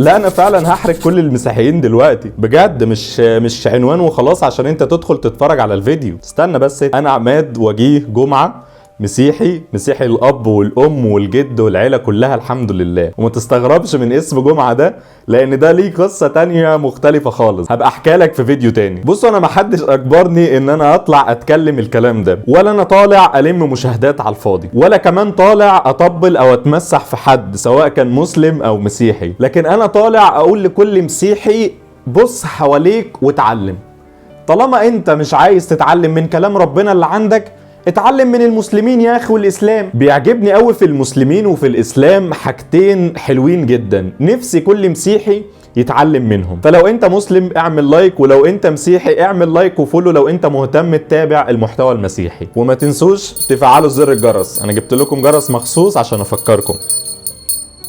لا انا فعلا هحرق كل المسيحيين دلوقتي بجد، مش عنوان وخلاص عشان انت تدخل تتفرج على الفيديو. استنى بس، انا عماد وجيه جمعة، مسيحي الاب والام والجد والعيله كلها الحمد لله. وما تستغربش من اسم جمعه ده، لان ده ليه قصه تانية مختلفه خالص هبقى احكي لك في فيديو تاني. بص، انا ما حدش اجبرني ان انا اطلع اتكلم الكلام ده، ولا انا طالع الم مشاهدات على الفاضي، ولا كمان طالع اطبل او اتمسح في حد سواء كان مسلم او مسيحي. لكن انا طالع اقول لكل مسيحي بص حواليك واتعلم. طالما انت مش عايز تتعلم من كلام ربنا اللي عندك، اتعلم من المسلمين يا اخي والاسلام. بيعجبني قوي في المسلمين وفي الاسلام حاجتين حلوين جدا، نفسي كل مسيحي يتعلم منهم. فلو انت مسلم اعمل لايك، ولو انت مسيحي اعمل لايك وفولو لو انت مهتم تتابع المحتوى المسيحي. وما تنسوش تفعلوا زر الجرس، انا جبت لكم جرس مخصوص عشان افكركم.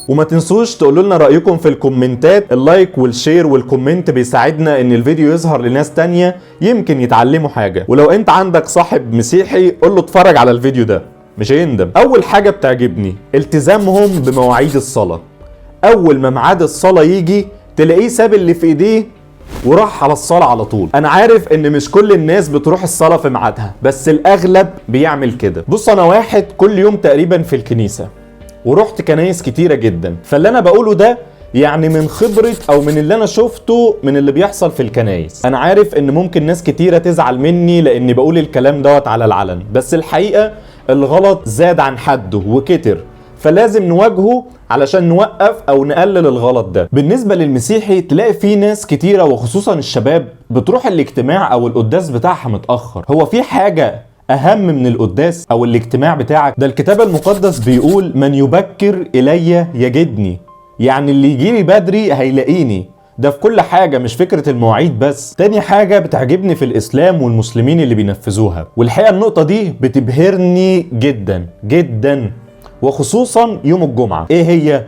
وما تنسوش تقولوا لنا رأيكم في الكومنتات، اللايك والشير والكومنت بيساعدنا ان الفيديو يظهر لناس تانية يمكن يتعلموا حاجة. ولو انت عندك صاحب مسيحي قول له اتفرج على الفيديو ده مش هيندم. اول حاجة بتعجبني التزامهم بمواعيد الصلاة. اول ما ميعاد الصلاة يجي تلاقيه ساب اللي في ايديه وراح على الصلاة على طول. انا عارف ان مش كل الناس بتروح الصلاة في ميعادها، بس الاغلب بيعمل كده. بص، انا واحد كل يوم تقريبا في الكنيسة ورحت كنايس كتيرة جدا، فاللي انا بقوله ده يعني من خبرة او من اللي انا شفته من اللي بيحصل في الكنايس. انا عارف ان ممكن ناس كتيرة تزعل مني لاني بقول الكلام دوت على العلن، بس الحقيقة الغلط زاد عن حده وكتر، فلازم نواجهه علشان نوقف او نقلل الغلط ده. بالنسبة للمسيحي تلاقي في ناس كتيرة وخصوصا الشباب بتروح الاجتماع او القداس بتاعها متأخر. هو في حاجة اهم من القداس او الاجتماع بتاعك؟ ده الكتاب المقدس بيقول من يبكر الي يجدني، يعني اللي يجيلي بدري هيلاقيني. ده في كل حاجة، مش فكرة المواعيد بس. تاني حاجة بتعجبني في الاسلام والمسلمين اللي بينفذوها، والحقيقة النقطة دي بتبهرني جدا جدا، وخصوصا يوم الجمعة. ايه هي؟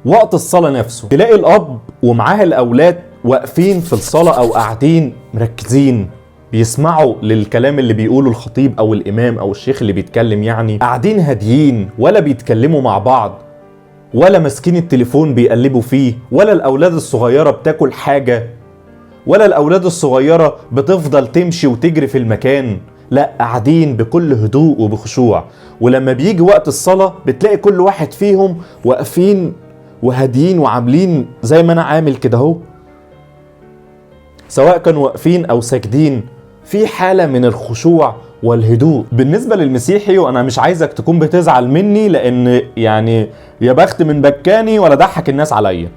وقت الصلاة نفسه. تلاقي الاب ومعاه الاولاد واقفين في الصلاة او قاعدين مركزين بيسمعوا للكلام اللي بيقوله الخطيب او الامام او الشيخ اللي بيتكلم، يعني قاعدين هاديين ولا بيتكلموا مع بعض ولا ماسكين التليفون بيقلبوا فيه، ولا الاولاد الصغيرة بتاكل حاجة، ولا الاولاد الصغيرة بتفضل تمشي وتجري في المكان. لا، قاعدين بكل هدوء وبخشوع. ولما بيجي وقت الصلاة بتلاقي كل واحد فيهم واقفين وهاديين وعاملين زي ما انا عامل كده اهو، سواء كانوا واقفين او ساجدين، في حالة من الخشوع والهدوء. بالنسبة للمسيحي، وانا مش عايزك تكون بتزعل مني لان يعني يا بخت من بكاني ولا ضحك الناس عليا،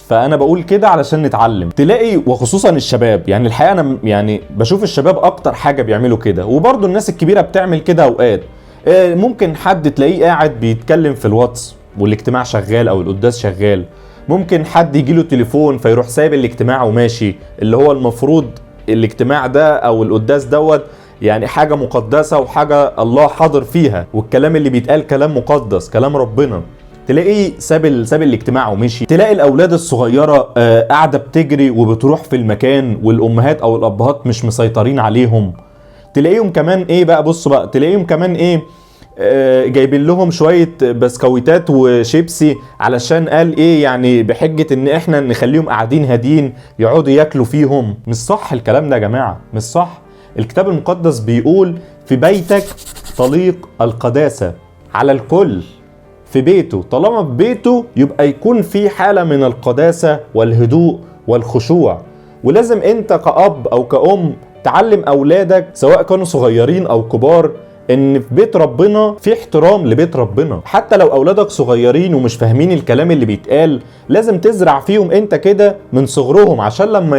فانا بقول كده علشان نتعلم. تلاقي وخصوصا الشباب، يعني الحقيقة انا يعني بشوف الشباب اكتر حاجة بيعملوا كده، وبرضو الناس الكبيرة بتعمل كده اوقات. ممكن حد تلاقيه قاعد بيتكلم في الواتس والاجتماع شغال او القداس شغال، ممكن حد يجيله تليفون فيروح سايب الاجتماع وماشي، اللي هو المفروض الاجتماع ده او القداس دوت يعني حاجة مقدسة وحاجة الله حاضر فيها، والكلام اللي بيتقال كلام مقدس كلام ربنا، تلاقيه ساب الاجتماع ومشي. تلاقي الاولاد الصغيرة قاعدة بتجري وبتروح في المكان، والامهات او الابهات مش مسيطرين عليهم. تلاقيهم كمان ايه بقى، بص بقى، تلاقيهم كمان ايه جايبين لهم شوية بسكويتات وشيبسي علشان قال ايه، يعني بحجة ان احنا نخليهم قاعدين هادين يقعدوا ياكلوا فيهم. مش صح الكلام ده يا جماعة، مش صح. الكتاب المقدس بيقول في بيتك طليق القداسة على الكل. في بيته، طالما في بيته يبقى يكون في حالة من القداسة والهدوء والخشوع. ولازم انت كأب او كأم تعلم اولادك سواء كانوا صغيرين او كبار ان في بيت ربنا في احترام لبيت ربنا. حتى لو اولادك صغيرين ومش فاهمين الكلام اللي بيتقال، لازم تزرع فيهم انت كده من صغرهم عشان لما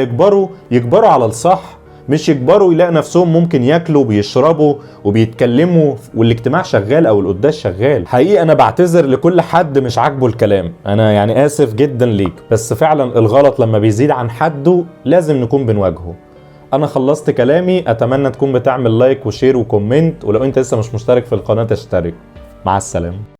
يكبروا على الصح، مش يكبروا يلاقي نفسهم ممكن ياكلوا وبيشربوا وبيتكلموا والاجتماع شغال او القداس شغال. حقيقي انا بعتذر لكل حد مش عاجبه الكلام، انا يعني اسف جدا ليك، بس فعلا الغلط لما بيزيد عن حده لازم نكون بنواجهه. انا خلصت كلامي، اتمنى تكون بتعمل لايك وشير وكومنت، ولو انت لسه مش مشترك في القناة اشترك. مع السلامة.